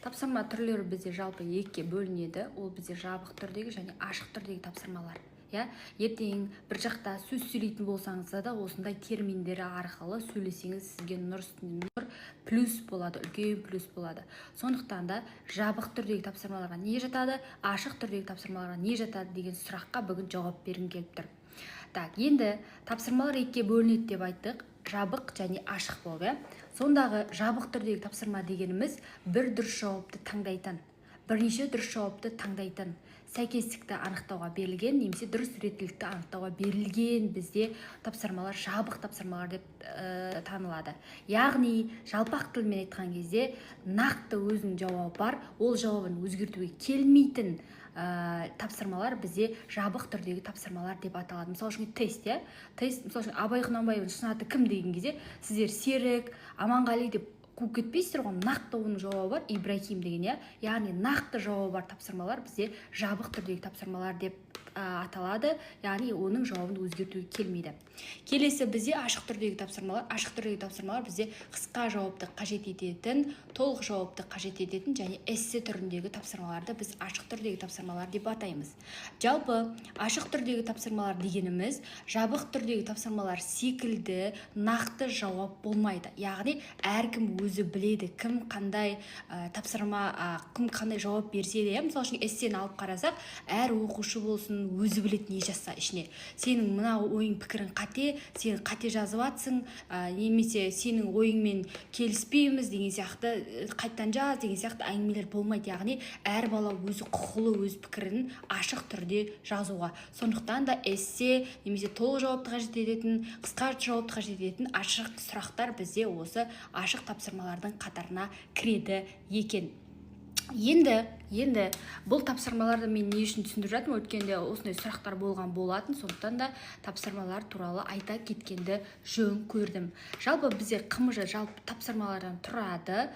Тапсырма түрлері бізде жалпы екіге бөлінеді. Ол бізде жабық түрдегі және ашық түрдегі тапсырмалар. Ертең бір жақта сөз сөйлейтін болсаңыз да осындай терминдері арқылы сөйлесеңіз сізге нұр үстіне нұр плюс болады, үлкен плюс болады. Сондықтан да жабық түрдегі тапсырмаларға не жатады, ашық түрдегі тапсырмаларға не жатады деген сұраққа бүгін жауап бергім келіп тұр. Енді тапсырмалар екіге бөлінеді деп айттық, жабық және ашық болып. Сондағы жабық түрдегі тапсырма дегеніміз бір дұрыс жауапты таңдайтын, бірнеше дұрыс жауапты таңдайтын, сәйкестікті анықтауға берілген немесе дұрыс реттілікті анықтауға берілген бізде тапсырмалар жабық тапсырмалар деп танылады. Яғни жалпақ тілмен айтқан кезде нақты өзінің жауабы бар, ол жауабын өзгертуге келмейтін тапсырмалар бізде жабық түрдегі тапсырмалар деп аталады. Мысалы үшін тест, мысалы үшін Абай Құнанбаевтың шын аты кім деген кезде сіздер Серік, Аманғали деп қуып кетпейсіздер ғой, нақты оның жауабы бар, Ибрахим деген, яғни нақты жауабы бар тапсырмалар бізде жабық түрдегі тапсырмалар деп аталады, яғни оның жауабын өзгертуге келмейді. Келесі бізде ашық түрдегі тапсырмалар. Ашық түрдегі тапсырмалар бізде қысқа жауапты қажет ететін, толық жауапты қажет ететін және эссе түріндегі тапсырмаларды біз ашық түрдегі тапсырмалар деп атаймыз. Жалпы ашық түрдегі тапсырмалар дегеніміз жабық түрдегі тапсырмалар секілді нақты жауап болмайды. Яғни әркім өзі біледі, кім қандай тапсырма, кім қандай жауап берсе де, мысалы үшін эссені алып қарасақ, әр оқушы болсын өзі біледі не жазса ішіне. Сенің мына ойың пікірің қате, сен қате жазып атсың, немесе сенің ойыңмен келіспейміз деген сияқты, қайттан жаз деген сияқты әңгімелер болмайды. Яғни әр бала өзі құқылы өз пікірін ашық түрде жазуға. Сондықтан да эссе немесе толық жауапты қажет ететін, қысқа жауапты қажет ететін ашық сұрақтар бізде осы ашық тапсырмалардың қатарына кіреді екен. Енді бұл тапсырмаларды мен не үшін түсіндіріп жатырмын, өткенде осындай сұрақтар болған болатын, сондықтан да тапсырмалар туралы айта кеткенді жөн көрдім. Жалпы бізде КМЖ жалпы тапсырмалардан тұрады.